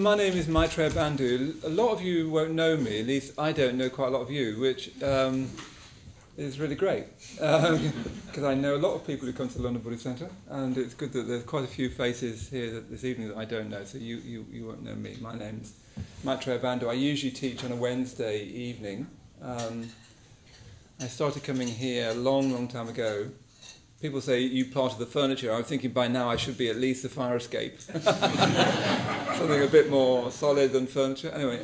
my name is Maitreyabandhu. A lot of you won't know me, at least I don't know quite a lot of you, which is really great. Because I know a lot of people who come to the London Buddhist Centre, and it's good that there's quite a few faces here this evening that I don't know, so you won't know me. My name's Maitreyabandhu. I usually teach on a Wednesday evening. I started coming here a long time ago. People say you part of the furniture. I'm thinking by now I should be at least the fire escape. Something a bit more solid than furniture. Anyway,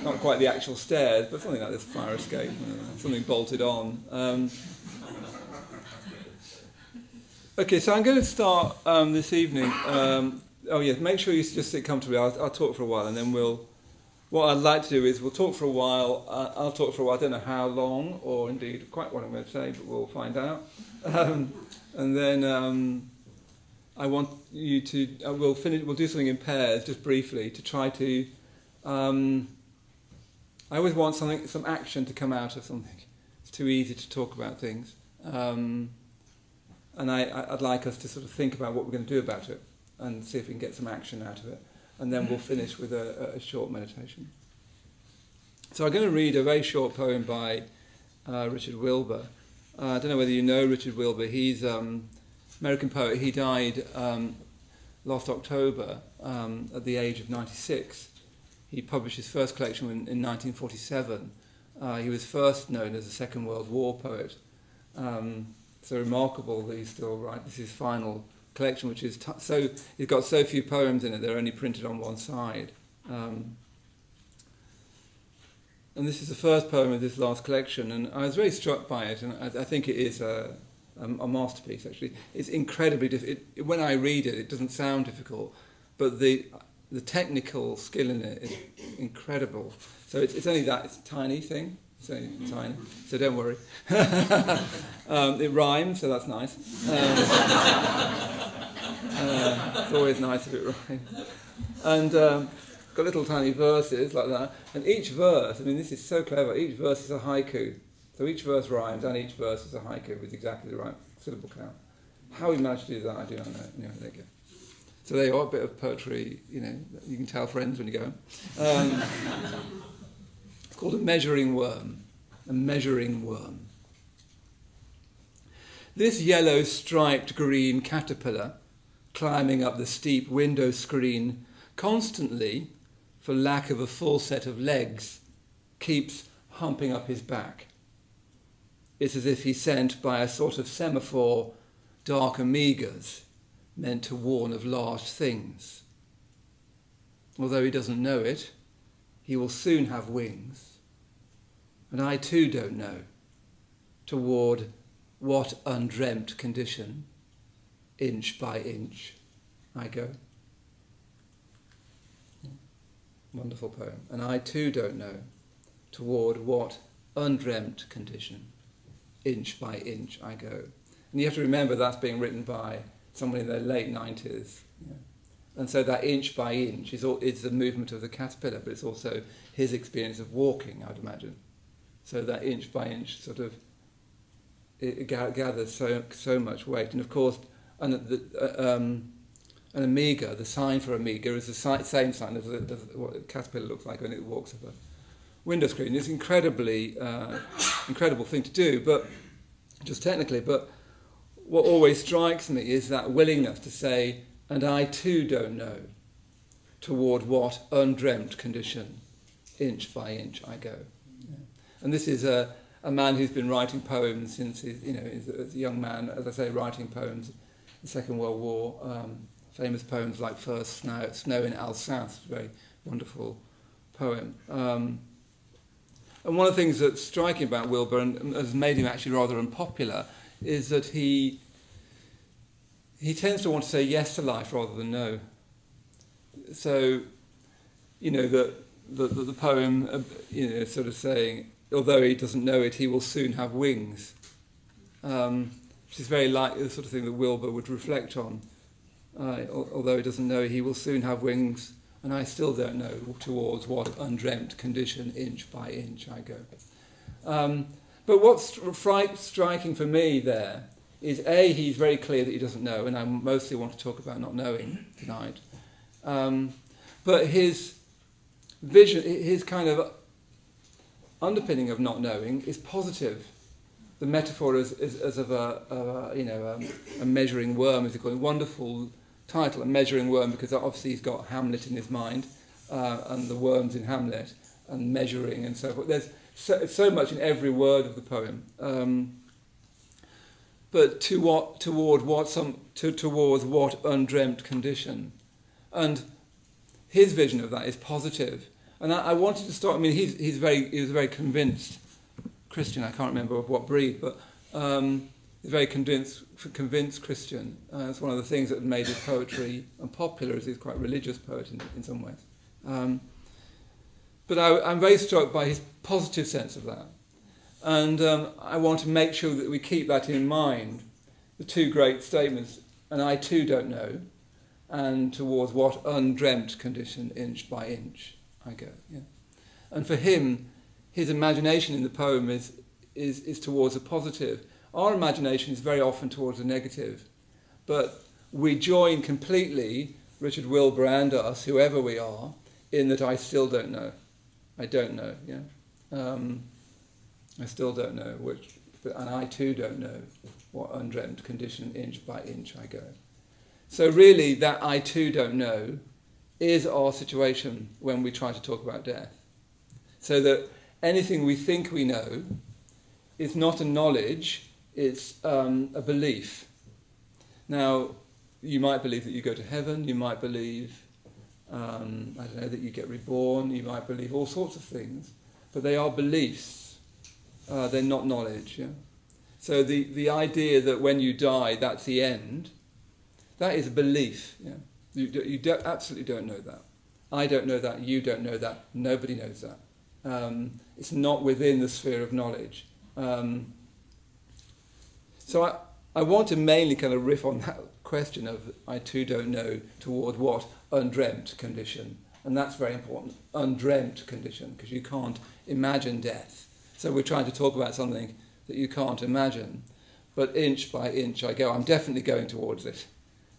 not quite the actual stairs, but something like this fire escape. Something bolted on. Okay, so I'm going to start this evening. Make sure you just sit comfortably. I'll talk for a while, and then what I'd like to do is we'll talk for a while. I'll talk for a while. I don't know how long, or indeed quite what I'm going to say, but we'll find out. And then I want you to. We'll finish. We'll do something in pairs, just briefly, to try to. I always want some action to come out of something. It's too easy to talk about things, and I'd like us to sort of think about what we're going to do about it, and see if we can get some action out of it. And then we'll finish with a short meditation. So I'm going to read a very short poem by Richard Wilbur. I don't know whether you know Richard Wilbur. He's an American poet. He died last October at the age of 96. He published his first collection in 1947. He was first known as a Second World War poet. So remarkable that he's still writing. This is his final collection, which is he's got so few poems in it, they're only printed on one side. And this is the first poem of this last collection, and I was very struck by it, and I think it is a masterpiece, actually. It's incredibly difficult. When I read it, it doesn't sound difficult, but the technical skill in it is incredible. So it's only that, it's a tiny thing. So tiny, so don't worry. It rhymes, so that's nice. It's always nice if it rhymes. And got little tiny verses like that. And each verse, I mean, this is so clever, each verse is a haiku. So each verse rhymes and each verse is a haiku with exactly the right syllable count. How we managed to do that, I do not know. Anyway, there you go. So there you are, a bit of poetry, you can tell friends when you go home. It's called a measuring worm. A measuring worm. This yellow striped green caterpillar, climbing up the steep window screen, constantly, for lack of a full set of legs, keeps humping up his back. It's as if he's sent by a sort of semaphore dark amigas, meant to warn of large things. Although he doesn't know it, he will soon have wings. And I too don't know toward what undreamt condition, inch by inch, I go. Wonderful poem. And I too don't know toward what undreamt condition, inch by inch, I go. And you have to remember that's being written by someone in their late 90s. Yeah. And so that inch by inch is the movement of the caterpillar, but it's also his experience of walking, I'd imagine. So that inch by inch sort of it gathers so much weight. And of course, an amiga, the sign for amiga, is the same sign as what a caterpillar looks like when it walks up a window screen. It's incredibly incredible thing to do, but just technically. But what always strikes me is that willingness to say, and I too don't know toward what undreamt condition, inch by inch, I go. And this is a man who's been writing poems since he's a young man, as I say, writing poems in the Second World War. Famous poems like First Snow in Alsace, a very wonderful poem. And one of the things that's striking about Wilbur and has made him actually rather unpopular is that he tends to want to say yes to life rather than no. So, the poem, sort of saying, although he doesn't know it, he will soon have wings. Which is very like the sort of thing that Wilbur would reflect on. Although he doesn't know, he will soon have wings, and I still don't know towards what undreamt condition, inch by inch, I go. But what's striking for me there is, A, he's very clear that he doesn't know, and I mostly want to talk about not knowing tonight. But his vision, his kind of underpinning of not knowing is positive. The metaphor is of a measuring worm, as he calls it. Wonderful title, a measuring worm, because obviously he's got Hamlet in his mind, and the worms in Hamlet, and measuring and so forth. There's so much in every word of the poem. But towards what undreamt condition, and his vision of that is positive. And I wanted to start. I mean, he was a very convinced Christian. I can't remember of what breed, but he's a very convinced Christian. It's one of the things that made his poetry unpopular, is he's quite a religious poet in some ways. But I'm very struck by his positive sense of that. And I want to make sure that we keep that in mind, the two great statements, and I too don't know, and towards what undreamt condition, inch by inch, I go. Yeah. And for him, his imagination in the poem is towards a positive. Our imagination is very often towards a negative. But we join completely, Richard Wilbur and us, whoever we are, in that I still don't know. I don't know, yeah. I still don't know and I too don't know what undreamt condition, inch by inch, I go. So really, that I too don't know is our situation when we try to talk about death. So that anything we think we know is not a knowledge, it's a belief. Now, you might believe that you go to heaven, you might believe, that you get reborn, you might believe all sorts of things, but they are beliefs. They're not knowledge. Yeah? So the idea that when you die, that's the end, that is a belief. Yeah? You absolutely don't know that. I don't know that, you don't know that, nobody knows that. It's not within the sphere of knowledge. So I want to mainly kind of riff on that question of I too don't know toward what undreamt condition. And that's very important, undreamt condition, because you can't imagine death. So we're trying to talk about something that you can't imagine. But inch by inch I go. I'm definitely going towards it.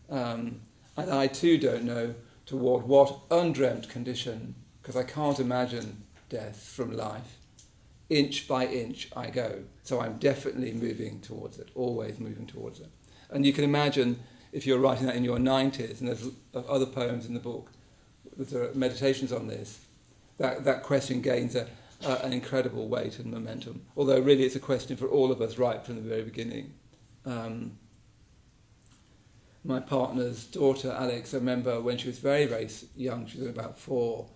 And I too don't know toward what undreamt condition, because I can't imagine death from life. Inch by inch I go. So I'm definitely moving towards it, always moving towards it. And you can imagine if you're writing that in your 90s, and there's other poems in the book, there are meditations on this, that question gains an incredible weight and momentum. Although really it's a question for all of us right from the very beginning. My partner's daughter, Alex, I remember when she was very, very young, she was about 4,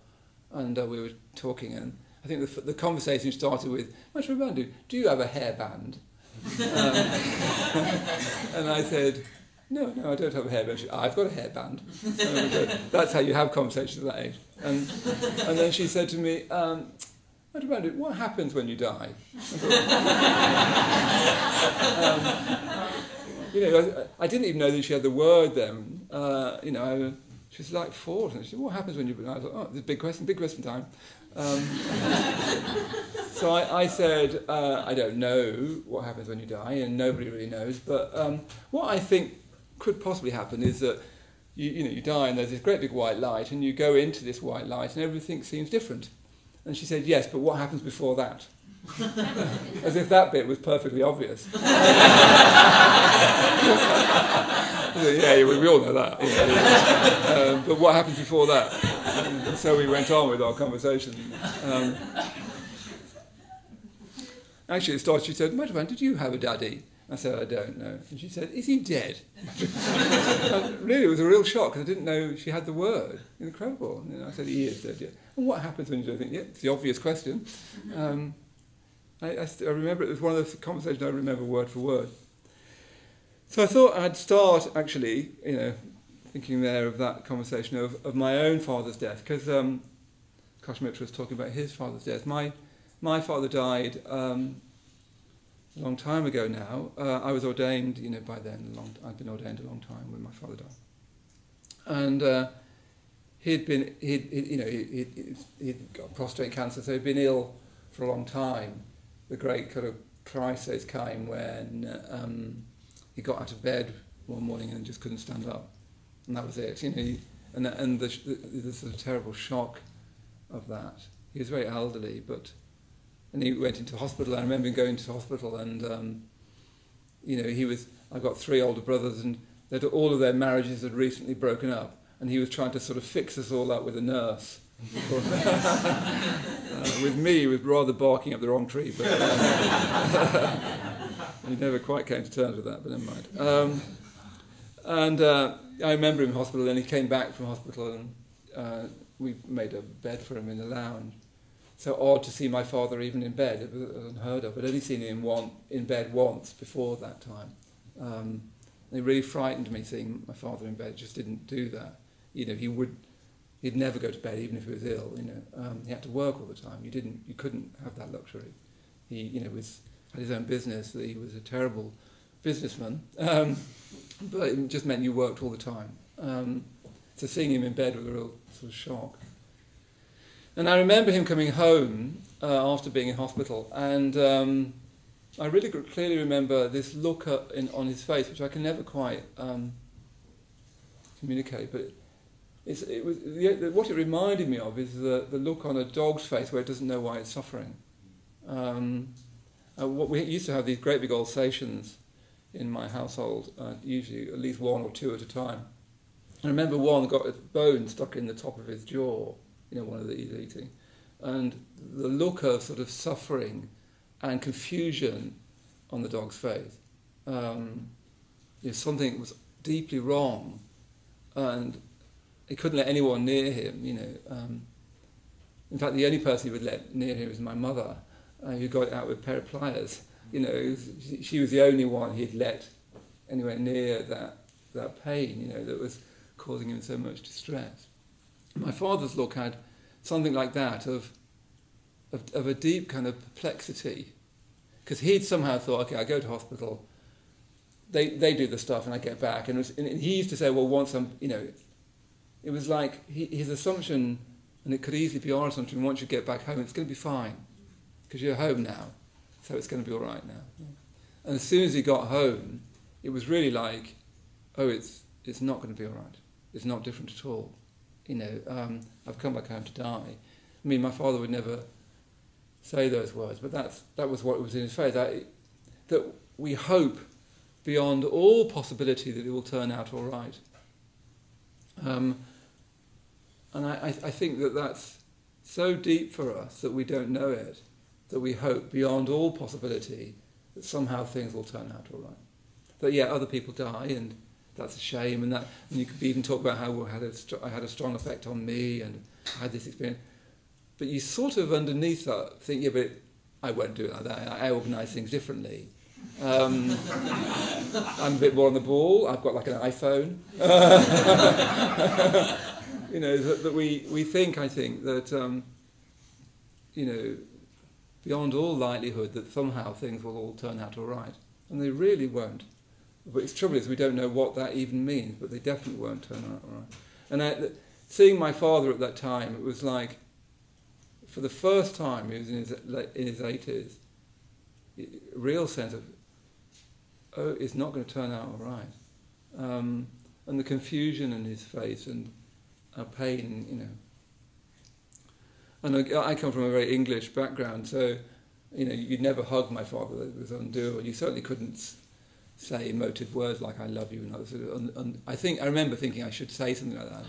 and we were talking, and I think the conversation started with, Maitreyabandhu, do you have a hairband? And I said, no, I don't have a hairband. She said, I've got a hairband. That's how you have conversations at that age. And then she said to me, Maitreyabandhu, what happens when you die? I didn't even know that she had the word then. She was like 4. And she said, what happens when you die? I thought, oh, this is a big question time. So I said, I don't know what happens when you die, and nobody really knows. But what I think could possibly happen is that you die, and there's this great big white light, and you go into this white light, and everything seems different. And she said, yes, but what happens before that? As if that bit was perfectly obvious. Yeah, we all know that. Yeah. But what happens before that? And so we went on with our conversation. Actually, at the start she said, Maitreyabandhu, did you have a daddy? I said, I don't know. And she said, is he dead? Really, it was a real shock, because I didn't know she had the word. Incredible. And I said, he is dead, yeah. And what happens when you don't think, yeah, it's the obvious question. I remember it was one of the conversations I remember word for word. So I thought I'd start, actually, thinking there of that conversation of my own father's death, because Kashmitra was talking about his father's death. My father died a long time ago now. I was ordained, by then. I'd been ordained a long time when my father died, and he'd got prostate cancer, so he'd been ill for a long time. The great kind of crisis came when he got out of bed one morning and just couldn't stand up, and that was it. and the sort of terrible shock of that. He was very elderly, and he went into hospital. I remember him going to hospital, and I've got 3 older brothers, and all of their marriages had recently broken up, and he was trying to sort of fix us all up with a nurse. With me, he was rather barking up the wrong tree, but he never quite came to terms with that, but never mind. I remember him in hospital, and he came back from hospital, and we made a bed for him in the lounge. So odd to see my father even in bed. It was unheard of. I'd only seen him in bed once before that time. It really frightened me seeing my father in bed. Just didn't do that. He'd never go to bed even if he was ill. He had to work all the time. You couldn't have that luxury. He had his own business. He was a terrible businessman, but it just meant you worked all the time. So seeing him in bed was a real sort of shock. And I remember him coming home after being in hospital, and I really clearly remember this look on his face, which I can never quite communicate. But what it reminded me of is the look on a dog's face where it doesn't know why it's suffering. We used to have these great big Alsatians in my household, usually at least 1 or 2 at a time. I remember one got a bone stuck in the top of his jaw. One of the he's eating. And the look of sort of suffering and confusion on the dog's face. Something was deeply wrong, and he couldn't let anyone near him, In fact, the only person he would let near him was my mother, who got out with a pair of pliers. She was the only one he'd let anywhere near that pain, that was causing him so much distress. My father's look had something like that of a deep kind of perplexity, because he'd somehow thought, okay, I go to hospital, they do the stuff and I get back, and he used to say, well, once I'm, it was like his assumption, and it could easily be our assumption, once you get back home, it's going to be fine, because you're home now, so it's going to be all right now. And as soon as he got home, it was really like, oh, it's not going to be all right. It's not different at all. I've come back home to die. I mean, my father would never say those words, but that was what was in his face. That we hope beyond all possibility that it will turn out all right. And I think that's so deep for us that we don't know it, that we hope beyond all possibility that somehow things will turn out all right. That, other people die, and that's a shame, and you could even talk about how I had a strong effect on me, and I had this experience. But you sort of underneath that think, but I won't do it like that. I organise things differently. I'm a bit more on the ball. I've got like an iPhone. That we think, I think, that, beyond all likelihood that somehow things will all turn out all right. And they really won't. But the trouble is we don't know what that even means, but they definitely won't turn out all right. And seeing my father at that time, it was like, for the first time, he was in his 80s, a real sense of, oh, it's not going to turn out all right. And the confusion in his face and pain, And I come from a very English background, so, you'd never hug my father. It was undoable. You certainly couldn't say emotive words like "I love you" and others. I remember thinking I should say something like that.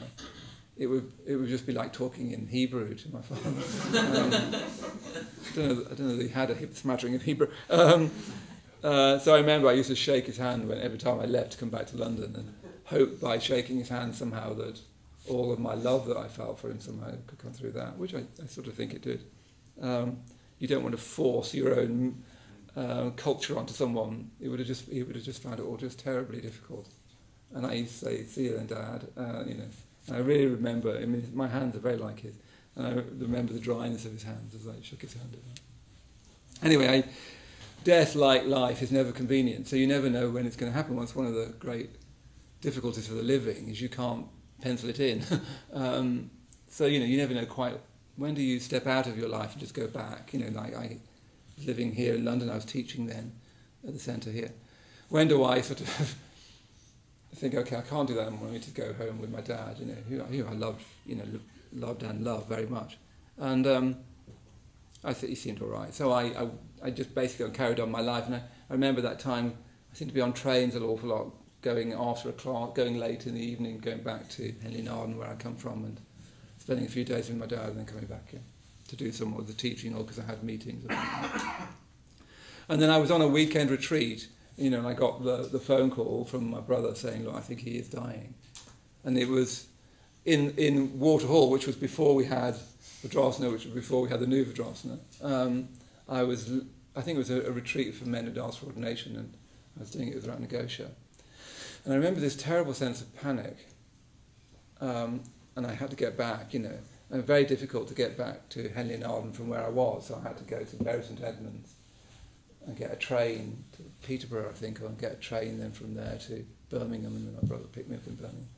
It would just be like talking in Hebrew to my father. I don't know that he had a hip smattering of Hebrew. So I remember I used to shake his hand every time I left to come back to London, and hope by shaking his hand somehow that all of my love that I felt for him somehow could come through that, which I sort of think it did. You don't want to force your own culture onto someone. He would have just found it all just terribly difficult. And I used to say, "See you then, Dad," And I really remember. I mean, my hands are very like his, and I remember the dryness of his hands as I shook his hand. Anyway, death, like life, is never convenient. So you never know when it's going to happen. That's one of the great difficulties for the living, is you can't pencil it in. So you never know quite when do you step out of your life and just go back. Like I was living here in London. I was teaching then at the centre here. When do I sort of think, okay, I can't do that anymore. I need to go home with my dad, who I loved, loved and loved very much. And I thought he seemed all right. So I just basically carried on my life. And I remember that time, I seemed to be on trains an awful lot, going after a class, going late in the evening, going back to Henley and Arden, where I come from, and spending a few days with my dad and then coming back to do some of the teaching, because I had meetings. And then I was on a weekend retreat, and I got the phone call from my brother saying, look, I think he is dying. And it was in Waterhall, which was before we had Vidrasana, which was before we had the new Vidrasana. I think it was a retreat for men who'd asked for ordination, and I was doing it with Ratnagosha. And I remember this terrible sense of panic. And I had to get back, and very difficult to get back to Henley and Arden from where I was. So I had to go to Bury St Edmunds and get a train to Peterborough, I think, or get a train then from there to Birmingham, and then my brother picked me up in Birmingham.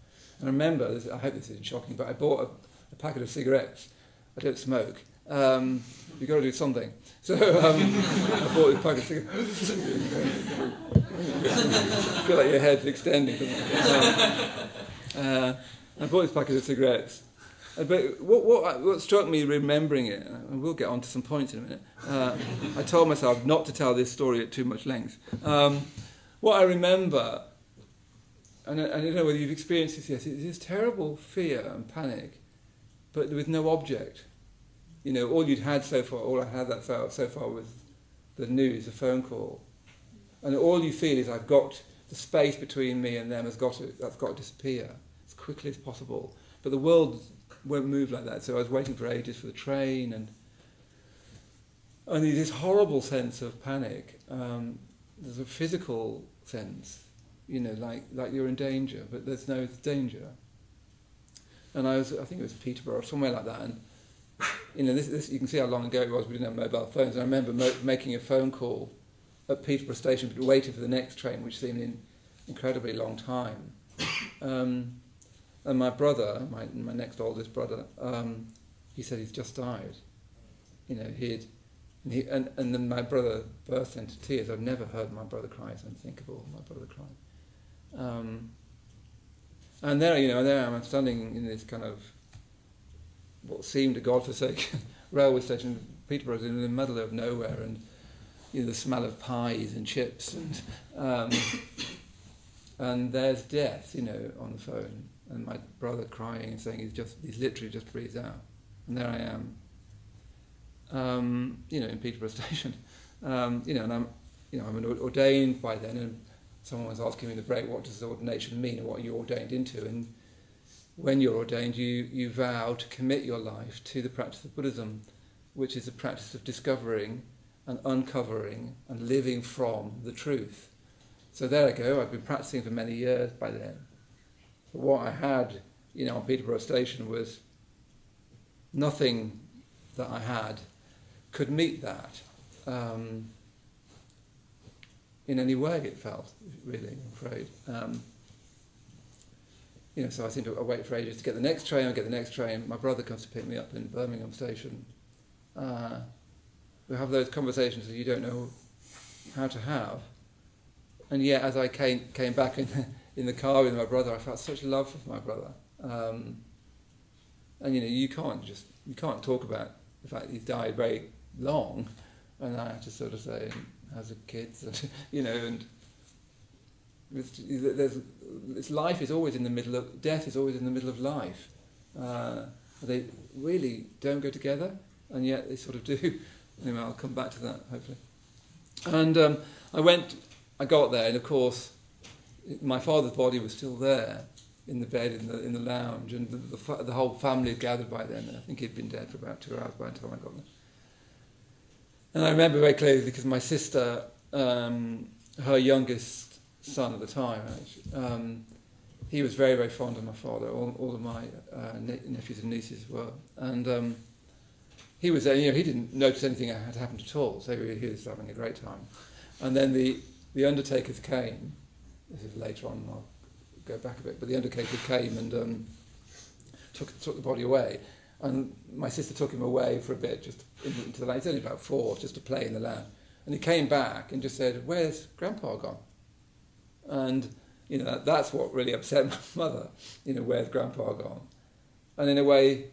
And I remember, I hope this isn't shocking, but I bought a packet of cigarettes. I don't smoke. You've got to do something. So I bought this packet of cigarettes. I feel like your head's extending, doesn't it? I bought this packet of cigarettes. But what struck me remembering it, and we'll get on to some points in a minute, I told myself not to tell this story at too much length. What I remember, and I don't know whether you've experienced this yet, is this terrible fear and panic, but with no object. All you'd had so far, all I had that so far was the news, a phone call. And all you feel is I've got the space between me and them that's got to disappear as quickly as possible. But the world won't move like that. So I was waiting for ages for the train, and this horrible sense of panic. There's a physical sense, like you're in danger, but there's no danger. And I think it was Peterborough or somewhere like that. And this you can see how long ago it was. We didn't have mobile phones. And I remember making a phone call at Peterborough station, waiting for the next train, which seemed an incredibly long time. And my brother, my next oldest brother, he said he's just died. And then my brother burst into tears. I've never heard my brother cry. It's unthinkable, my brother crying. And there I am. I'm standing in this kind of what seemed a godforsaken railway station. Peterborough's in the middle of nowhere, and the smell of pies and chips, and there's death, on the phone, and my brother crying and saying he's literally just breathed out, and there I am, in Peterborough station, and I'm ordained by then, and someone was asking me in the break, what does ordination mean, and what are you ordained into? And when you're ordained, you vow to commit your life to the practice of Buddhism, which is the practice of discovering and uncovering and living from the truth. So there I go. I've been practicing for many years by then. But what I had, on Peterborough Station was nothing that I had could meet that in any way. It felt really, I'm afraid. So I seem to wait for ages to get the next train. I get the next train. My brother comes to pick me up in Birmingham Station. We have those conversations that you don't know how to have. And yet, as I came back in the car with my brother, I felt such love for my brother. And you can't talk about the fact he's died very long, and I had to sort of say, how's the kids, and this life is always in the middle of death. Is always in the middle of life. They really don't go together, and yet they sort of do. Anyway, I'll come back to that hopefully. And I got there, and of course, my father's body was still there in the bed in the lounge, and the whole family had gathered by then. And I think he'd been dead for about 2 hours by the time I got there. And I remember very clearly because my sister, her youngest son at the time, he was very, very fond of my father. All of my nephews and nieces were, and he was there. He didn't notice anything had happened at all, so he was having a great time. And then the undertakers came. This is later on. I'll go back a bit, but the undertakers came and took the body away. And my sister took him away for a bit, just into the land. He's only about 4, just to play in the land. And he came back and just said, "Where's Grandpa gone?" And That's what really upset my mother. Where's Grandpa gone? And in a way,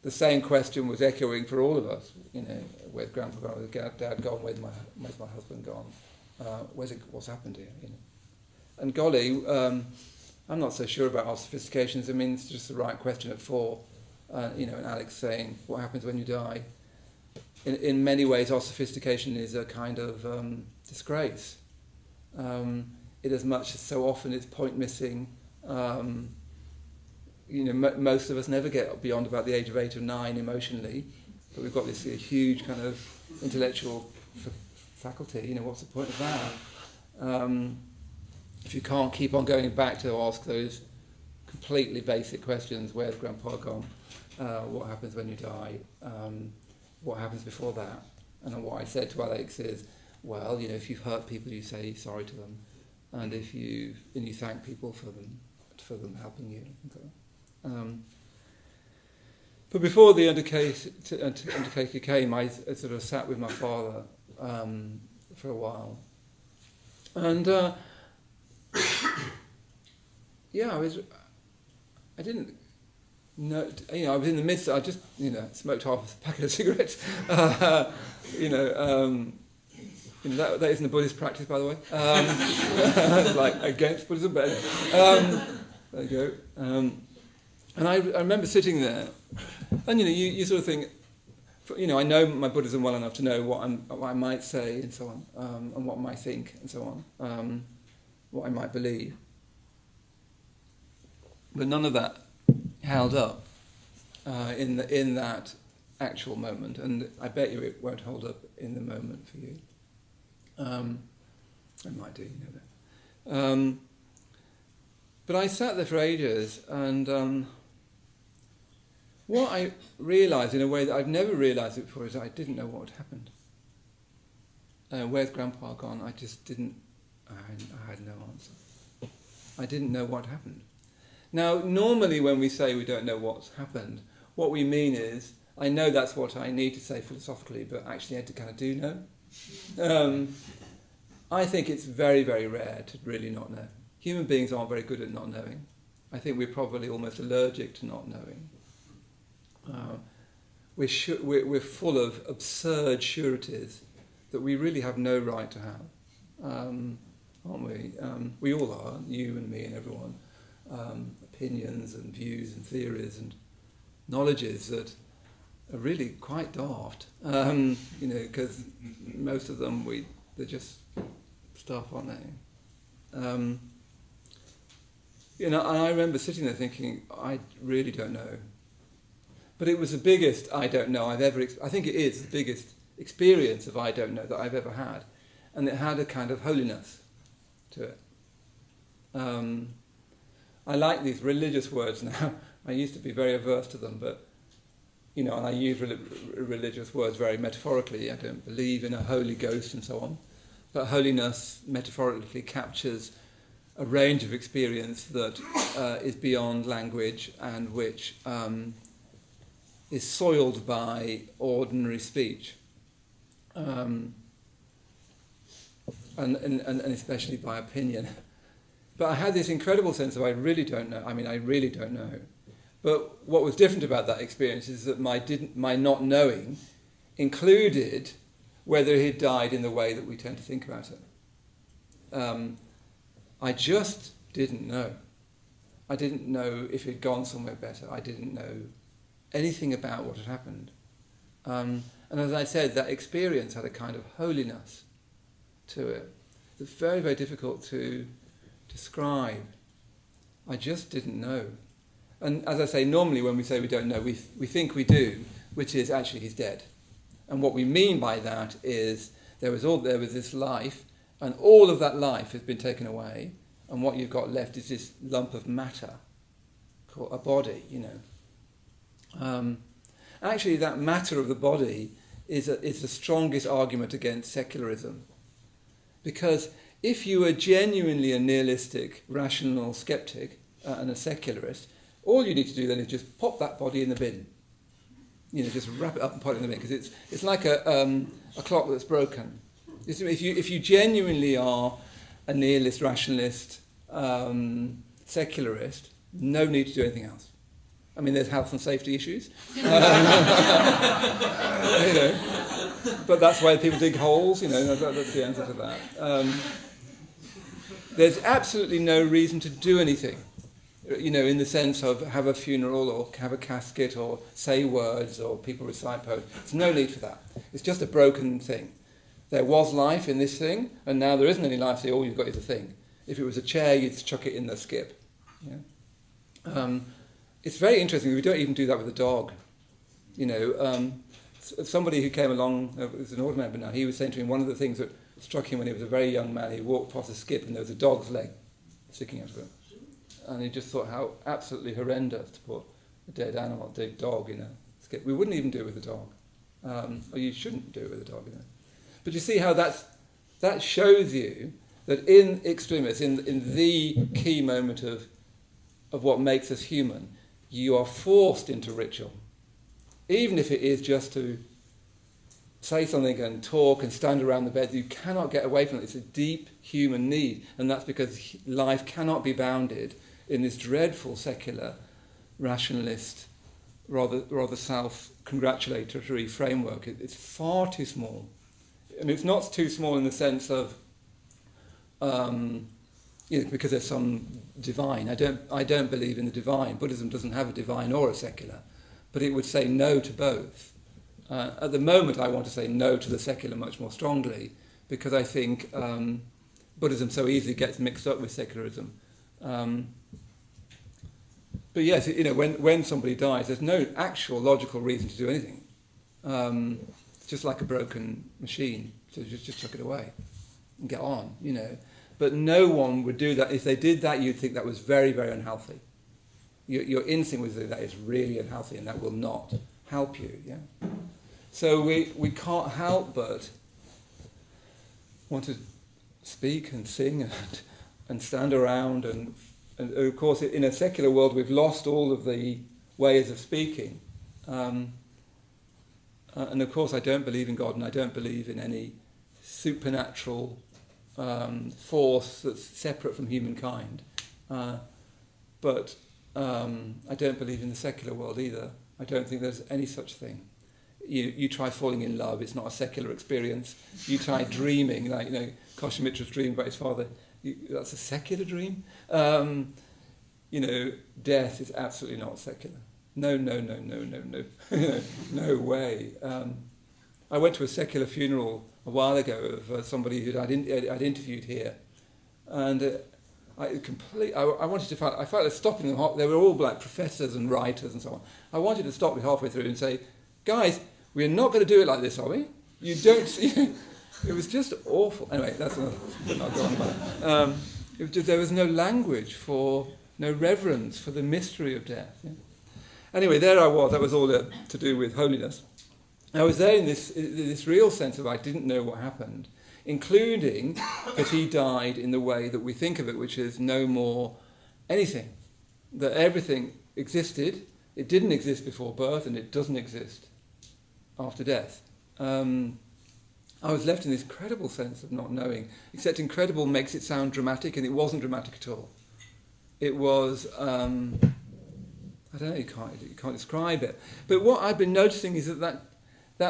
the same question was echoing for all of us. Where's Grandpa gone? Where's Dad gone? Where's my husband gone? What's happened here? And golly, I'm not so sure about our sophistications. I mean, it's just the right question at 4. And Alex saying, what happens when you die? In many ways, our sophistication is a kind of disgrace. It as much as so often it's point missing. Most of us never get beyond about the age of 8 or 9 emotionally, but we've got this huge kind of intellectual faculty. What's the point of that? If you can't keep on going back to ask those completely basic questions, where's Grandpa gone? What happens when you die? What happens before that? And what I said to Alex is, well, if you've hurt people, you say sorry to them, and you thank people for them helping you. But before the undertaker came, I sort of sat with my father for a while, and I didn't know. I was in the midst. I just smoked half a packet of cigarettes. That isn't a Buddhist practice, by the way. Like against Buddhism, but anyway. There you go. And I remember sitting there, and you sort of think, I know my Buddhism well enough to know what I might say and so on, and what I might think and so on, what I might believe. But none of that held up in that actual moment, and I bet you it won't hold up in the moment for you. It might do, that. But I sat there for ages, and what I realised in a way that I've never realised it before is I didn't know what had happened. Where's Grandpa gone? I just didn't. I had no answer. I didn't know what happened. Now, normally when we say we don't know what's happened, what we mean is, I know that's what I need to say philosophically, but actually I kind of do know. I think it's very, very rare to really not know. Human beings aren't very good at not knowing. I think we're probably almost allergic to not knowing. We're full of absurd sureties that we really have no right to have, aren't we? We all are, you and me and everyone. Opinions and views and theories and knowledges that are really quite daft, because most of them they're just stuff, aren't they? And I remember sitting there thinking, I really don't know. But it was the biggest I don't know I've ever. I think it is the biggest experience of I don't know that I've ever had, and it had a kind of holiness to it. I like these religious words now. I used to be very averse to them, but and I use religious words very metaphorically. I don't believe in a holy ghost and so on, but holiness metaphorically captures a range of experience that is beyond language and which is soiled by ordinary speech, and especially by opinion. But I had this incredible sense of I really don't know. I mean, I really don't know. But what was different about that experience is that my not knowing included whether he died in the way that we tend to think about it. I just didn't know. I didn't know if he'd gone somewhere better. I didn't know anything about what had happened. And as I said, that experience had a kind of holiness to it. It's very, very difficult to describe. I just didn't know. And as I say, normally when we say we don't know, we think we do, which is actually he's dead. And what we mean by that is there was this life, and all of that life has been taken away, and what you've got left is this lump of matter called a body, Actually, that matter of the body is the strongest argument against secularism. Because if you are genuinely a nihilistic, rational skeptic and a secularist, all you need to do then is just pop that body in the bin. Just wrap it up and put it in the bin, because it's like a clock that's broken. If you genuinely are a nihilist, rationalist, secularist, no need to do anything else. I mean, there's health and safety issues. But that's why people dig holes, that's the answer to that. There's absolutely no reason to do anything, in the sense of have a funeral or have a casket or say words or people recite poetry. There's no need for that. It's just a broken thing. There was life in this thing, and now there isn't any life, so all you've got is a thing. If it was a chair, you'd chuck it in the skip. Yeah? It's very interesting. We don't even do that with a dog. Somebody who came along, was an old member now, he was saying to me one of the things that struck him when he was a very young man, he walked past a skip and there was a dog's leg sticking out of it. And he just thought how absolutely horrendous to put a dead animal, a dead dog in a skip. We wouldn't even do it with a dog. Or you shouldn't do it with a dog. But you see how that shows you that in extremis, in the key moment of what makes us human, you are forced into ritual. Even if it is just to say something and talk and stand around the bed, you cannot get away from it. It's a deep human need, and that's because life cannot be bounded in this dreadful secular, rationalist, rather self-congratulatory framework. It's far too small. I mean, it's not too small in the sense of because there's some divine. I don't believe in the divine. Buddhism doesn't have a divine or a secular, but it would say no to both. At the moment, I want to say no to the secular much more strongly, because I think Buddhism so easily gets mixed up with secularism. But yes, when somebody dies, there's no actual logical reason to do anything. It's just like a broken machine, so just chuck it away and get on, But no one would do that. If they did that, you'd think that was very, very unhealthy. Your instinct would say that is really unhealthy, and that will not help you. Yeah. So we can't help but want to speak and sing and stand around, and of course in a secular world we've lost all of the ways of speaking. And of course I don't believe in God, and I don't believe in any supernatural force that's separate from humankind. But I don't believe in the secular world either. I don't think there's any such thing. You try falling in love, it's not a secular experience. You try dreaming, like, Koshomitra's dream about his father, that's a secular dream. Death is absolutely not secular. No. No way. I went to a secular funeral a while ago of somebody who I'd interviewed here, and I wanted to find, I felt stopping them. They were all like professors and writers and so on. I wanted to stop me halfway through and say, guys, we're not going to do it like this, are we? You don't see. It was just awful. Anyway, that's not going on. It was just, there was no language no reverence for the mystery of death. Yeah? Anyway, there I was. That was all to do with holiness. I was there in this real sense of I didn't know what happened, including that he died in the way that we think of it, which is no more anything. That everything existed, it didn't exist before birth, and it doesn't exist after death. I was left in this incredible sense of not knowing, except incredible makes it sound dramatic, and it wasn't dramatic at all. It was, I don't know, you can't describe it. But what I've been noticing is that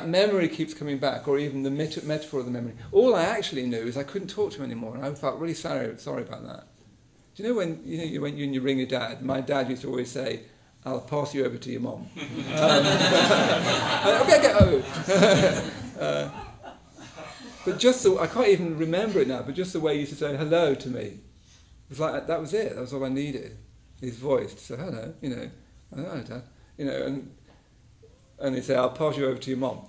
memory keeps coming back, or even the metaphor of the memory. All I actually knew is I couldn't talk to him anymore, and I felt really sorry about that. Do you know when you ring your dad? My dad used to always say, "I'll pass you over to your mom." But just I can't even remember it now. But just the way he used to say hello to me, it was like that was it. That was all I needed. His voice to say hello, hello, Dad, and he'd say, "I'll pass you over to your mom."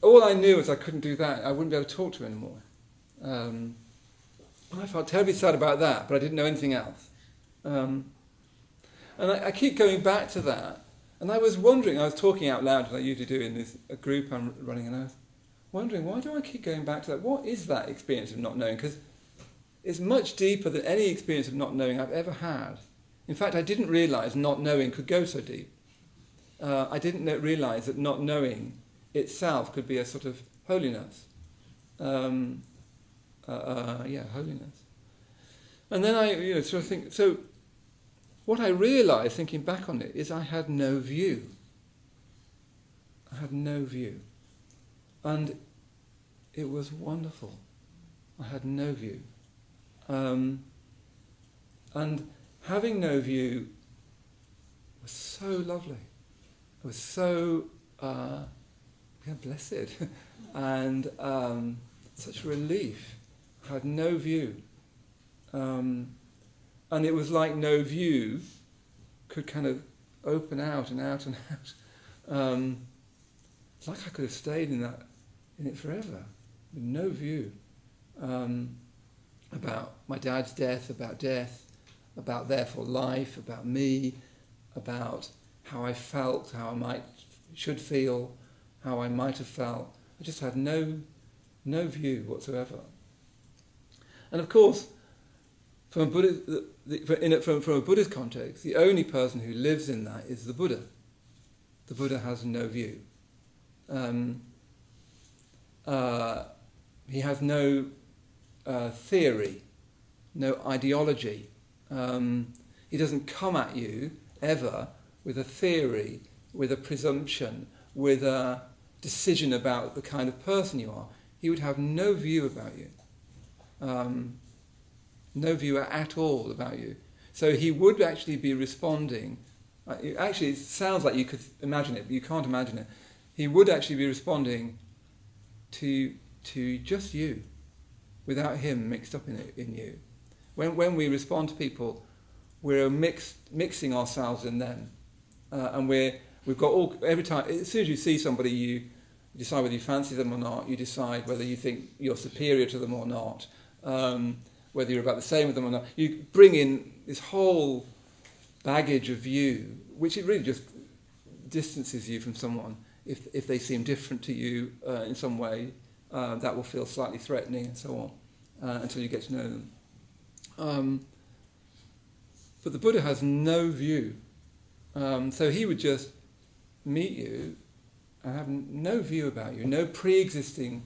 All I knew was I couldn't do that. I wouldn't be able to talk to him anymore. And I felt terribly sad about that, but I didn't know anything else. And I keep going back to that. And I was wondering, I was talking out loud, as I usually do in a group I'm running, and I was wondering, why do I keep going back to that? What is that experience of not knowing? Because it's much deeper than any experience of not knowing I've ever had. In fact, I didn't realise not knowing could go so deep. I didn't realise that not knowing itself could be a sort of holiness. Holiness. And then I sort of think, so what I realised thinking back on it is I had no view. I had no view. And it was wonderful. I had no view. And having no view was so lovely. It was so blessed and such relief. I had no view. And it was like no view could kind of open out and out and out. It's like I could have stayed in it forever, with no view. About my dad's death, about therefore life, about me, about how I felt, how I should feel, how I might have felt. I just had no view whatsoever. And of course, from a Buddhist context, the only person who lives in that is the Buddha. The Buddha has no view. He has no theory, no ideology. He doesn't come at you ever with a theory, with a presumption, with a decision about the kind of person you are. He would have no view about you. No view at all about you. So he would actually be responding. Actually, it sounds like you could imagine it, but you can't imagine it. He would actually be responding to just you, without him mixed up in you. When we respond to people, we're mixing ourselves in them, and we've got every time. As soon as you see somebody, you decide whether you fancy them or not. You decide whether you think you're superior to them or not. Whether you're about the same with them or not. You bring in this whole baggage of view, which it really just distances you from someone. If they seem different to you in some way, that will feel slightly threatening and so on, until you get to know them. But the Buddha has no view. So he would just meet you and have no view about you, no pre-existing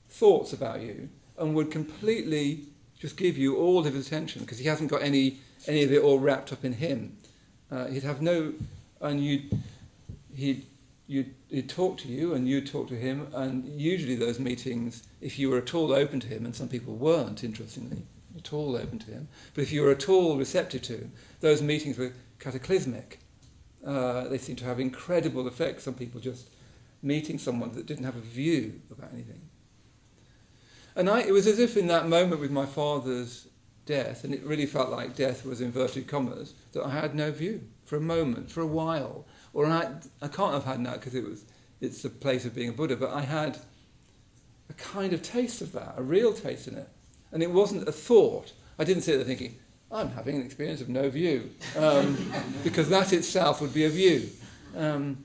thoughts about you, and would completely just give you all of his attention, because he hasn't got any of it all wrapped up in him. He'd have no, and he'd talk to you and you'd talk to him, and usually those meetings, if you were at all open to him, and some people weren't, interestingly, at all open to him, but if you were at all receptive to him, those meetings were cataclysmic. They seemed to have incredible effects on people just meeting someone that didn't have a view about anything. And it was as if in that moment with my father's death, and it really felt like death was inverted commas, that I had no view for a moment, for a while. Or I can't have had that because it's the place of being a Buddha, but I had a kind of taste of that, a real taste in it. And it wasn't a thought. I didn't sit there thinking, I'm having an experience of no view, because that itself would be a view. There's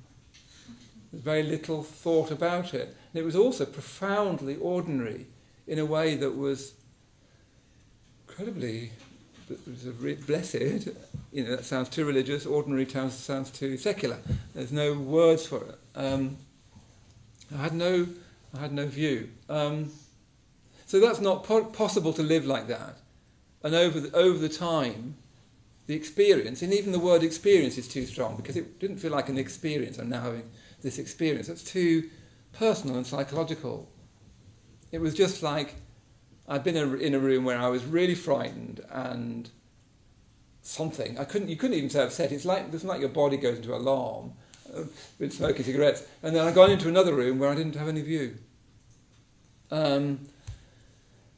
very little thought about it. And it was also profoundly ordinary in a way that was incredibly blessed. That sounds too religious. Ordinary sounds too secular. There's no words for it. I had no view. So that's not possible to live like that. And over the time, the experience, and even the word experience is too strong, because it didn't feel like an experience. I'm now having this experience. That's too personal and psychological. It was just like I'd been in a room where I was really frightened and something. You couldn't even say upset. It's like your body goes into alarm with smoking cigarettes. And then I got into another room where I didn't have any view. And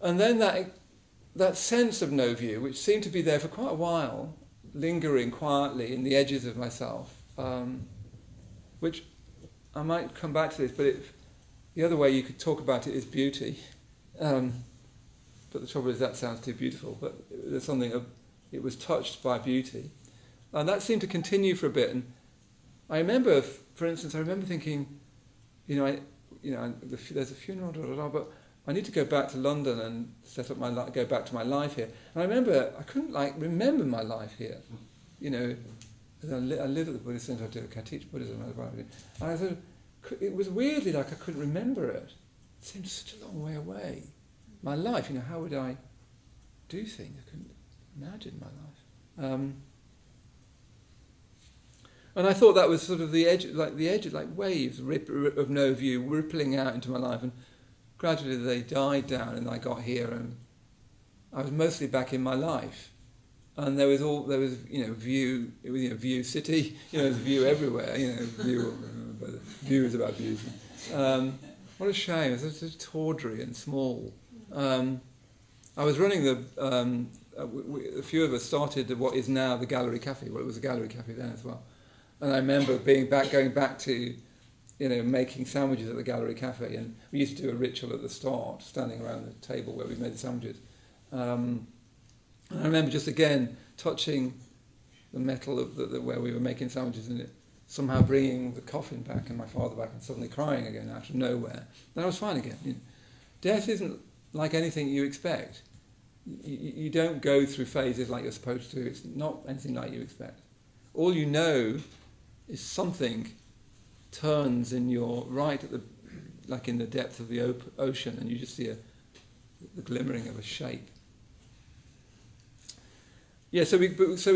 then that sense of no view, which seemed to be there for quite a while, lingering quietly in the edges of myself, which I might come back to this, but the other way you could talk about it is beauty. But the trouble is that sounds too beautiful. But there's something, it was touched by beauty. And that seemed to continue for a bit. And I remember, for instance, thinking, there's a funeral, but I need to go back to London and set up go back to my life here. And I remember, I couldn't remember my life here. I live at the Buddhist Centre, I teach Buddhism. And I thought, it was weirdly like I couldn't remember it. It seemed such a long way away. My life, how would I do things? imagine my life. And I thought that was sort of the edge, like waves of no view rippling out into my life, and gradually they died down, and I got here, and I was mostly back in my life, and there was view, view city, there's view everywhere, view is about views. What a shame! It's so tawdry and small. I was running a few of us started what is now the Gallery Cafe. Well, it was a Gallery Cafe then as well. And I remember going back to, making sandwiches at the Gallery Cafe. And we used to do a ritual at the start, standing around the table where we made the sandwiches. And I remember just again touching the metal of where we were making sandwiches, and it somehow bringing the coffin back and my father back, and suddenly crying again out of nowhere. Then I was fine again. Death isn't like anything you expect. You don't go through phases like you're supposed to. It's not anything like you expect. All you know is something turns in your in the depth of the ocean, and you just see the glimmering of a shape. Yeah, so we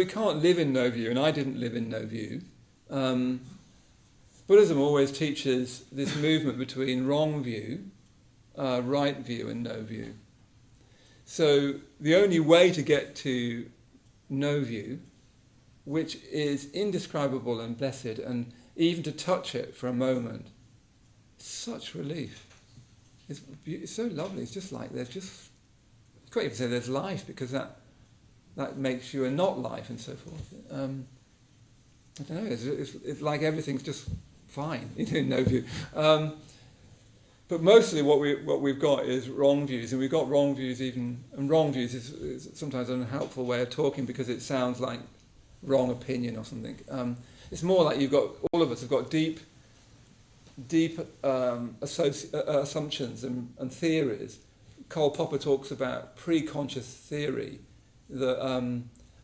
can't live in no view, and I didn't live in no view. Buddhism always teaches this movement between wrong view, right view, and no view. So the only way to get to no view, which is indescribable and blessed, and even to touch it for a moment, such relief. It's so lovely. It's just like you can't even say there's life, because that makes you a not life and so forth. I don't know. It's like everything's just fine, no view. But mostly what we've got is wrong views, and we've got wrong views even, and wrong views is sometimes an unhelpful way of talking because it sounds like wrong opinion or something. It's more like all of us have got deep assumptions and theories. Karl Popper talks about pre-conscious theory, that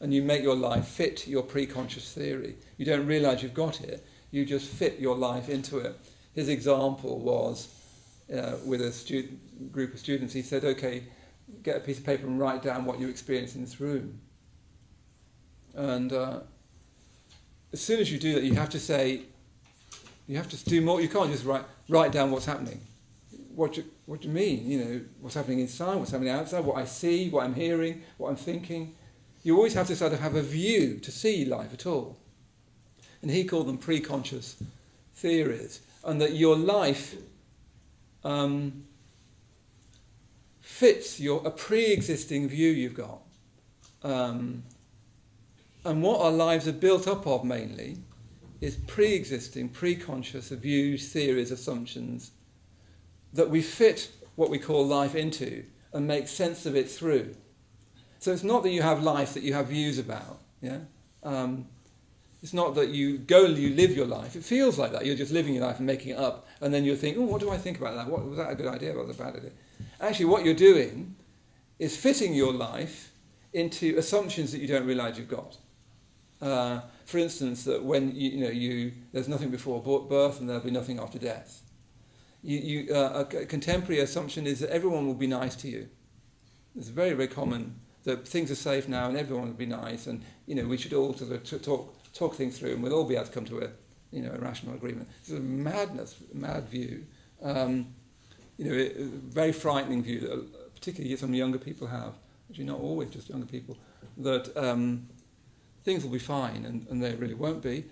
and you make your life fit your pre-conscious theory. You don't realise you've got it, you just fit your life into it. His example was with a group of students. He said, okay, get a piece of paper and write down what you experienced in this room. And as soon as you do that, you have to do more. You can't just write down what's happening. What do you mean? What's happening inside, what's happening outside, what I see, what I'm hearing, what I'm thinking. You always have to sort of have a view to see life at all. And he called them pre-conscious theories. And that your life fits a pre-existing view you've got. And what our lives are built up of mainly is pre-existing, pre-conscious views, theories, assumptions that we fit what we call life into and make sense of it through. So it's not that you have life that you have views about. Yeah, it's not that you live your life. It feels like that. You're just living your life and making it up, and then you think, oh, what do I think about that? Was that a good idea or was that a bad idea? Actually, what you're doing is fitting your life into assumptions that you don't realise you've got. For instance, that when there's nothing before birth and there'll be nothing after death. A contemporary assumption is that everyone will be nice to you. It's very, very common that things are safe now and everyone will be nice, and we should all talk things through, and we'll all be able to come to a rational agreement. It's a mad view. A very frightening view that particularly some younger people have. Actually, not always just younger people. That things will be fine, and they really won't be.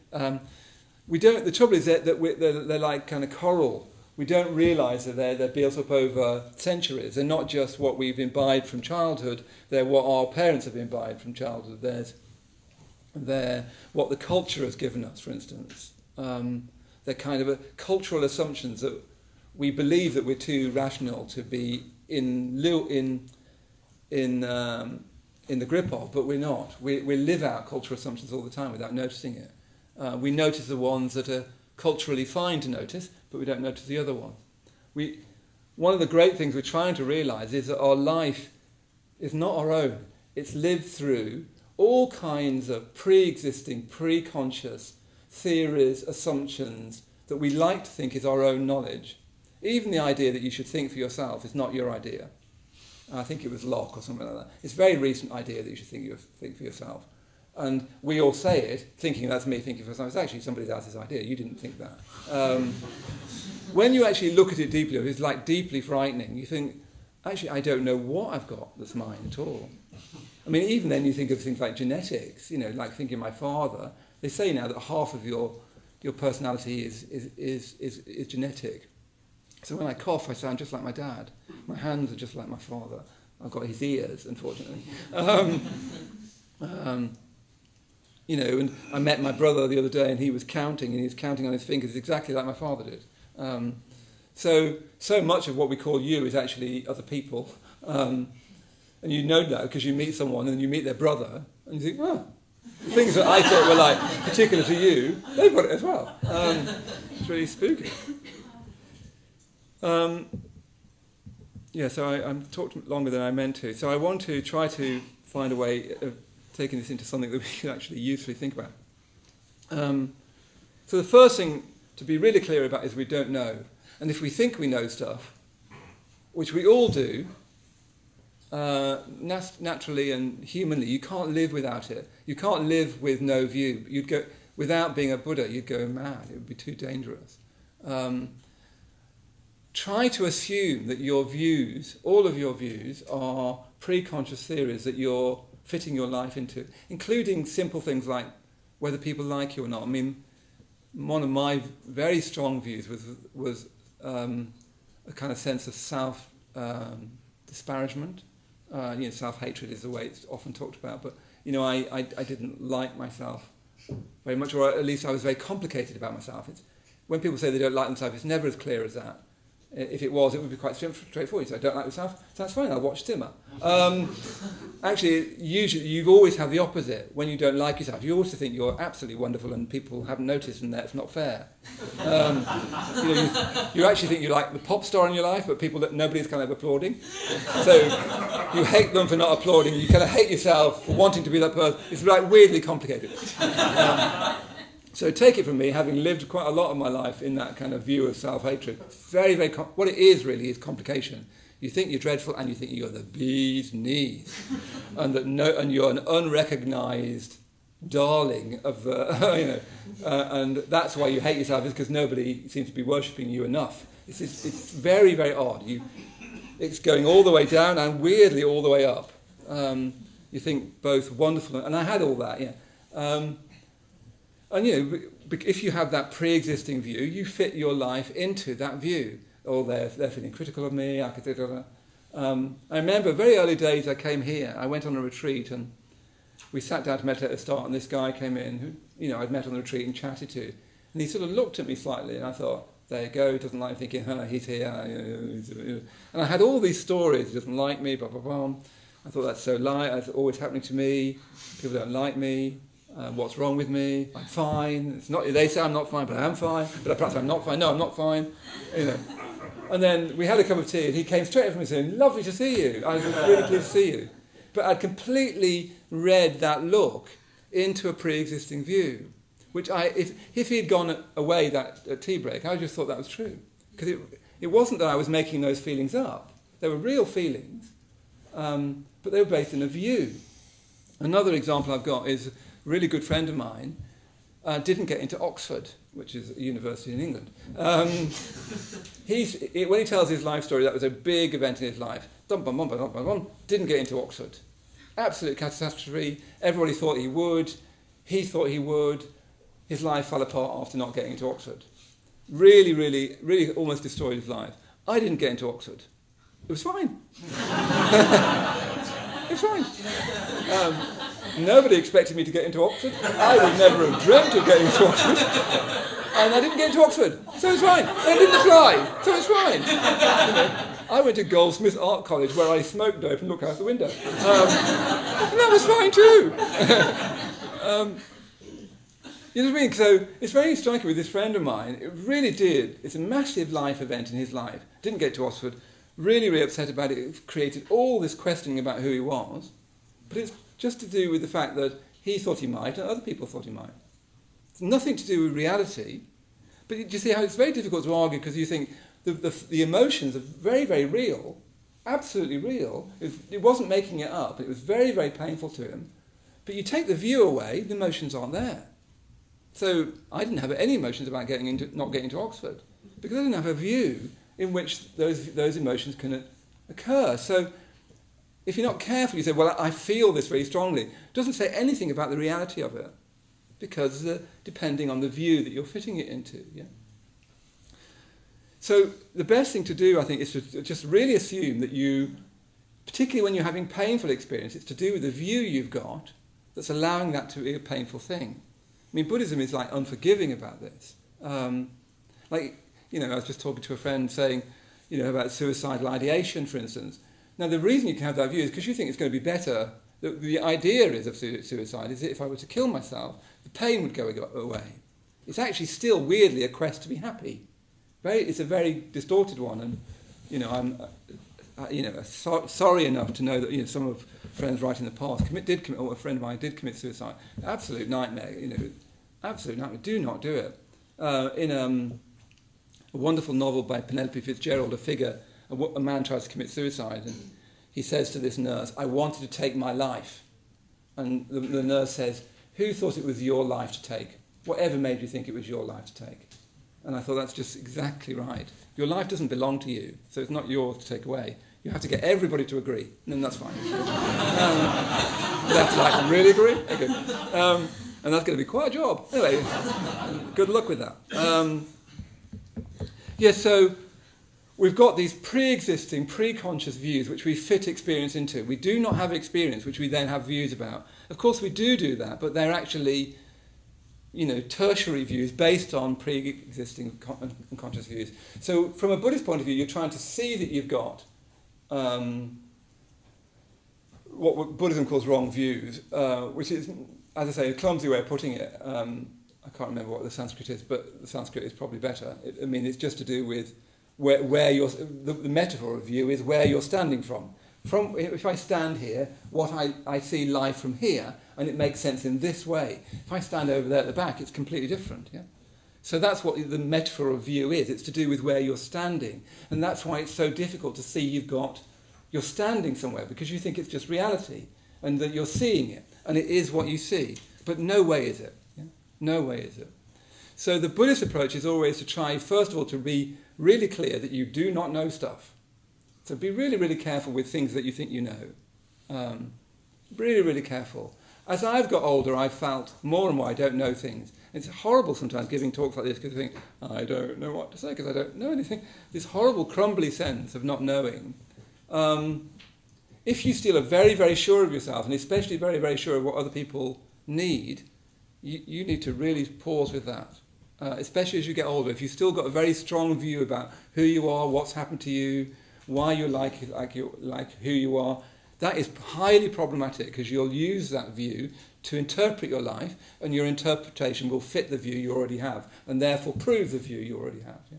We don't. The trouble is that they're like kind of coral. We don't realise that they're built up over centuries. They're not just what we've imbibed from childhood. They're what our parents have imbibed from childhood. They're what the culture has given us, for instance. They're kind of cultural assumptions that we believe that we're too rational to be in the grip of, but we're not. We live out cultural assumptions all the time without noticing it. We notice the ones that are culturally fine to notice, but we don't notice the other ones. One of the great things we're trying to realise is that our life is not our own. It's lived through all kinds of pre-existing, pre-conscious theories, assumptions that we like to think is our own knowledge. Even the idea that you should think for yourself is not your idea. I think it was Locke or something like that. It's a very recent idea that you should think for yourself. And we all say it, thinking that's me thinking for myself. It's actually somebody else's idea. You didn't think that. When you actually look at it deeply, it's like deeply frightening. You think, actually, I don't know what I've got that's mine at all. I mean, even then you think of things like genetics, like thinking my father. They say now that half of your personality is genetic. So when I cough, I sound just like my dad. My hands are just like my father. I've got his ears, unfortunately. And I met my brother the other day, and he was counting on his fingers exactly like my father did. So much of what we call you is actually other people. And you know that because you meet someone and you meet their brother, and you think, well, the things that I thought were like particular to you, they've got it as well. It's really spooky. So I'm talked longer than I meant to. So I want to try to find a way of taking this into something that we can actually usefully think about. So the first thing to be really clear about is we don't know. And if we think we know stuff, which we all do, naturally and humanly, you can't live without it. You can't live with no view. You'd go without being a Buddha. You'd go mad. It would be too dangerous. Try to assume that your views, all of your views, are pre-conscious theories that you're fitting your life into, including simple things like whether people like you or not. I mean, one of my very strong views was a kind of sense of self-disparagement. Self-hatred is the way it's often talked about, but I didn't like myself very much, or at least I was very complicated about myself. When people say they don't like themselves, it's never as clear as that. If it was, it would be quite straightforward. So I don't like myself, so that's fine, I'll watch Timmer. Actually, usually you always have the opposite. When you don't like yourself, you always think you're absolutely wonderful and people haven't noticed, and that's not fair. You actually think you're like the pop star in your life, but nobody's kind of applauding. So you hate them for not applauding, you kind of hate yourself for wanting to be that person. It's like weirdly complicated. So take it from me, having lived quite a lot of my life in that kind of view of self-hatred, very, very what it is really is complication. You think you're dreadful, and you think you're the bee's knees, and you're an unrecognised darling of the, and that's why you hate yourself, is because nobody seems to be worshipping you enough. It's very, very odd. It's going all the way down and weirdly all the way up. You think both wonderful, and I had all that, yeah. And if you have that pre-existing view, you fit your life into that view. Oh, they're feeling critical of me. I remember very early days I came here. I went on a retreat and we sat down to meditate at the start, and this guy came in who I'd met on the retreat and chatted to. And he sort of looked at me slightly, and I thought, there you go, he doesn't like me, thinking, he's here. And I had all these stories, he doesn't like me, blah, blah, blah. I thought, that's so it's always happening to me. People don't like me. What's wrong with me? I'm fine. It's not. They say I'm not fine, but I am fine. But perhaps I'm not fine. No, I'm not fine. And then we had a cup of tea, and he came straight up to me saying, "Lovely to see you. I was really pleased to see you." But I'd completely read that look into a pre-existing view, which if he had gone away at tea break, I just thought that was true, because it wasn't that I was making those feelings up. They were real feelings, but they were based in a view. Another example I've got is, really good friend of mine didn't get into Oxford, which is a university in England. When he tells his life story, that was a big event in his life. Didn't get into Oxford. Absolute catastrophe. Everybody thought he would. He thought he would. His life fell apart after not getting into Oxford. Really, really, really almost destroyed his life. I didn't get into Oxford. It was fine. It was fine. Nobody expected me to get into Oxford. I would never have dreamt of getting into Oxford. And I didn't get into Oxford. So it's fine. I didn't apply. So it's fine. I went to Goldsmiths Art College, where I smoked dope and looked out the window. And that was fine too. You know what I mean? So it's very striking with this friend of mine. It really did. It's a massive life event in his life. Didn't get to Oxford. Really, really upset about it. It created all this questioning about who he was. But it's just to do with the fact that he thought he might and other people thought he might. It's nothing to do with reality. But you see how it's very difficult to argue, because you think the emotions are very, very real, absolutely real. It wasn't making it up. It was very, very painful to him. But you take the view away, the emotions aren't there. So I didn't have any emotions about not getting to Oxford, because I didn't have a view in which those emotions can occur. So if you're not careful, you say, well, I feel this very strongly. It doesn't say anything about the reality of it, because depending on the view that you're fitting it into. Yeah. So the best thing to do, I think, is to just really assume that you, particularly when you're having painful experience, it's to do with the view you've got that's allowing that to be a painful thing. I mean, Buddhism is like unforgiving about this. I was just talking to a friend saying, about suicidal ideation, for instance. Now, the reason you can have that view is because you think it's going to be better. The idea is of suicide is that if I were to kill myself, the pain would go away. It's actually still weirdly a quest to be happy. It's a very distorted one, and I'm sorry enough to know that some of friends right in the past or a friend of mine did commit suicide. Absolute nightmare. Absolute nightmare. Do not do it. In a wonderful novel by Penelope Fitzgerald, a man tries to commit suicide, and he says to this nurse, "I wanted to take my life," and the nurse says, "Who thought it was your life to take? Whatever made you think it was your life to take?" And I thought that's just exactly right. Your life doesn't belong to you, so it's not yours to take away. You have to get everybody to agree, and then that's fine. You have to really agree? Okay. And that's going to be quite a job. Anyway, good luck with that. So we've got these pre-existing, pre-conscious views which we fit experience into. We do not have experience which we then have views about. Of course we do that, but they're actually tertiary views based on pre-existing unconscious views. So from a Buddhist point of view, you're trying to see that you've got what Buddhism calls wrong views, which is, as I say, a clumsy way of putting it. I can't remember what the Sanskrit is, but the Sanskrit is probably better. It's just to do with where you're, the metaphor of view is where you're standing from. If I stand here, I see life from here, and it makes sense in this way. If I stand over there at the back, it's completely different. Yeah? So that's what the metaphor of view is. It's to do with where you're standing. And that's why it's so difficult to see you're standing somewhere, because you think it's just reality, and that you're seeing it, and it is what you see. But no way is it. Yeah? No way is it. So the Buddhist approach is always to try, first of all, to be really clear that you do not know stuff. So be really, really careful with things that you think you know. Really, really careful. As I've got older, I've felt more and more I don't know things. It's horrible sometimes giving talks like this because you think, I don't know what to say because I don't know anything. This horrible, crumbly sense of not knowing. If you still are very, very sure of yourself, and especially very, very sure of what other people need, you need to really pause with that. Especially as you get older. If you've still got a very strong view about who you are, what's happened to you, why you're like who you are, that is highly problematic, because you'll use that view to interpret your life, and your interpretation will fit the view you already have, and therefore prove the view you already have. Yeah?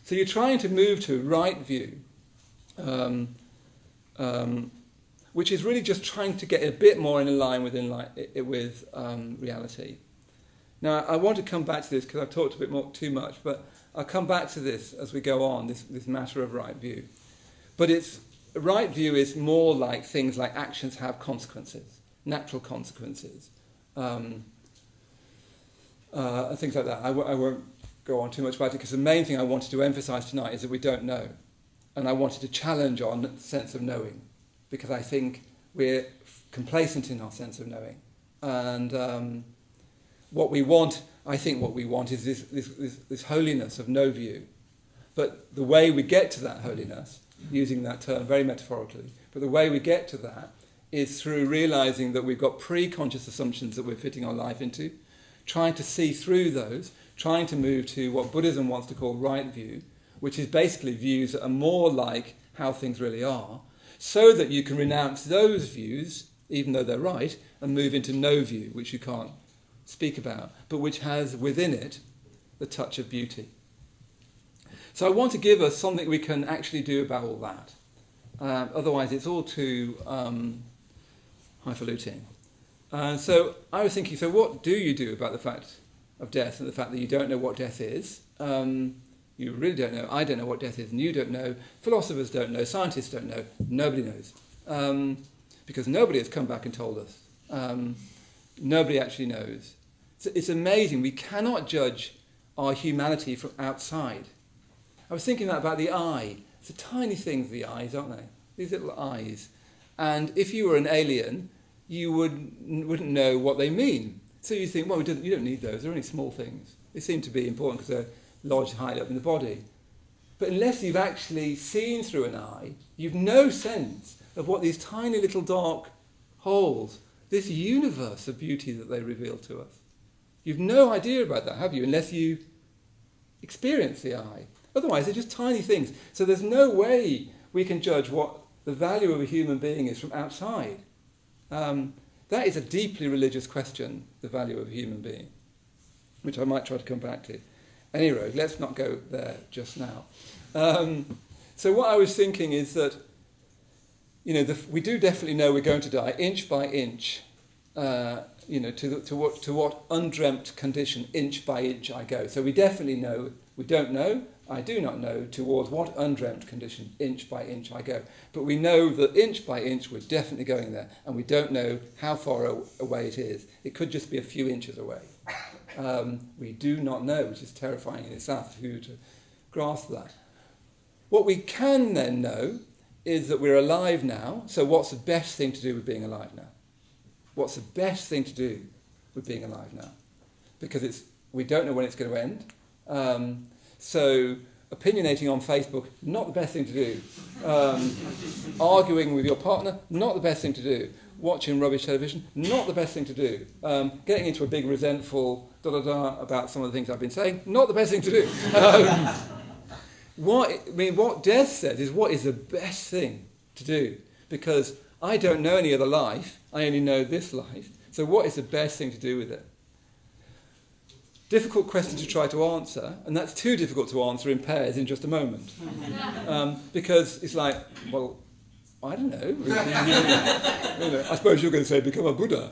So you're trying to move to a right view, which is really just trying to get a bit more in line with reality. Now, I want to come back to this because I've talked a bit more too much, but I'll come back to this as we go on, this matter of right view. But right view is more like things like actions have consequences, natural consequences, and things like that. I won't go on too much about it, because the main thing I wanted to emphasise tonight is that we don't know. And I wanted to challenge our sense of knowing, because I think we're complacent in our sense of knowing. And what we want is this holiness of no view. But the way we get to that holiness, using that term very metaphorically, but the way we get to that is through realising that we've got pre-conscious assumptions that we're fitting our life into, trying to see through those, trying to move to what Buddhism wants to call right view, which is basically views that are more like how things really are, so that you can renounce those views, even though they're right, and move into no view, which you can't speak about, but which has within it the touch of beauty. So I want to give us something we can actually do about all that. Otherwise it's all too highfalutin. So I was thinking, so what do you do about the fact of death and the fact that you don't know what death is? You really don't know. I don't know what death is, and you don't know. Philosophers don't know. Scientists don't know. Nobody knows. Because nobody has come back and told us. Nobody actually knows. So it's amazing. We cannot judge our humanity from outside. I was thinking about the eye. It's the tiny things, the eyes, aren't they? These little eyes. And if you were an alien, you wouldn't know what they mean. So you think, well, you don't need those. They're only small things. They seem to be important because they're lodged high up in the body. But unless you've actually seen through an eye, you've no sense of what these tiny little dark holes, this universe of beauty that they reveal to us. You've no idea about that, have you? Unless you experience the eye. Otherwise, they're just tiny things. So there's no way we can judge what the value of a human being is from outside. That is a deeply religious question, the value of a human being, which I might try to come back to. Anyway, let's not go there just now. So what I was thinking is that, we do definitely know we're going to die, inch by inch. To what undreamt condition, inch by inch, I go. So we definitely know. We don't know. I do not know towards what undreamt condition, inch by inch, I go. But we know that inch by inch we're definitely going there, and we don't know how far away it is. It could just be a few inches away. We do not know, which is terrifying in itself for you to grasp that. What we can then know is that we're alive now. So what's the best thing to do with being alive now? What's the best thing to do with being alive now? Because we don't know when it's going to end. So opinionating on Facebook, not the best thing to do. Arguing with your partner, not the best thing to do. Watching rubbish television, not the best thing to do. Getting into a big resentful about some of the things I've been saying, not the best thing to do. What death says is what is the best thing to do. Because I don't know any other life, I only know this life. So what is the best thing to do with it? Difficult question to try to answer, and that's too difficult to answer in pairs in just a moment. Because it's like, well, I don't know. I suppose you're going to say become a Buddha.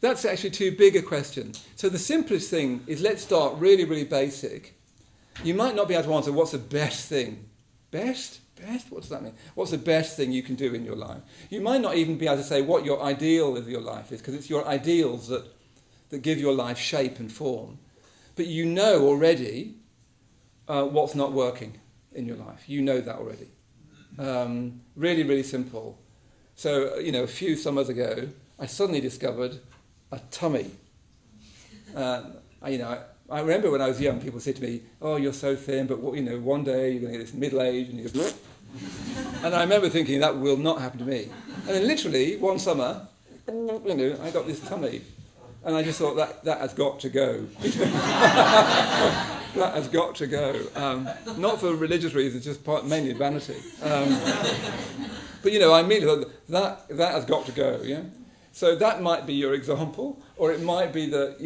That's actually too big a question. So the simplest thing is let's start really, really basic. You might not be able to answer what's the best thing. Best? What does that mean? What's the best thing you can do in your life? You might not even be able to say what your ideal of your life is, because it's your ideals that give your life shape and form. But you know already what's not working in your life. You know that already. Really, really simple. So, a few summers ago, I suddenly discovered a tummy. I remember when I was young, people said to me, "Oh, you're so thin, but one day you're going to get this middle age," and you go, and I remember thinking that will not happen to me. And then literally one summer, I got this tummy, and I just thought that has got to go. That has got to go. Not for religious reasons, just mainly vanity. But I immediately thought that has got to go. Yeah. So that might be your example, or it might be that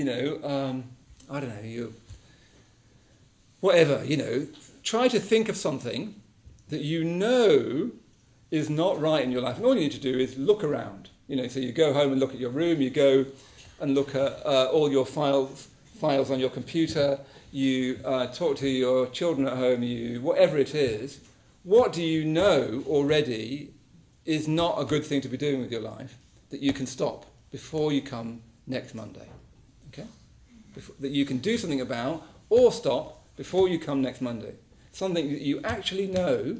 I don't know, try to think of something that is not right in your life. And all you need to do is look around. So you go home and look at your room, you go and look at all your files on your computer, you talk to your children at home, whatever it is. What do you know already is not a good thing to be doing with your life that you can stop before you come next Monday? Okay? That you can do something about or stop before you come next Monday. Something that you actually know,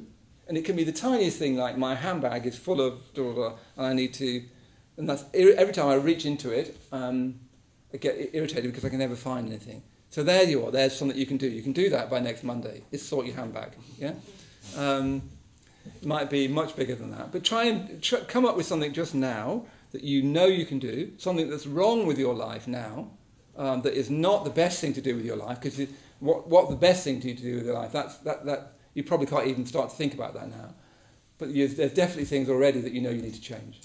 and it can be the tiniest thing, like my handbag is full of and I need to, and that's every time I reach into it, I get irritated because I can never find anything. So there you are. There's something you can do. You can do that by next Monday. Is sort your handbag. Yeah. It might be much bigger than that, but try and come up with something just now that you can do. Something that's wrong with your life now. That is not the best thing to do with your life, because what the best thing to do with your life, that you probably can't even start to think about that now. But there's definitely things already that you need to change.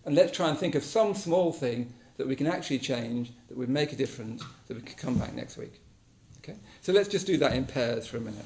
And let's try and think of some small thing that we can actually change, that would make a difference, that we can come back next week. Okay? So let's just do that in pairs for a minute.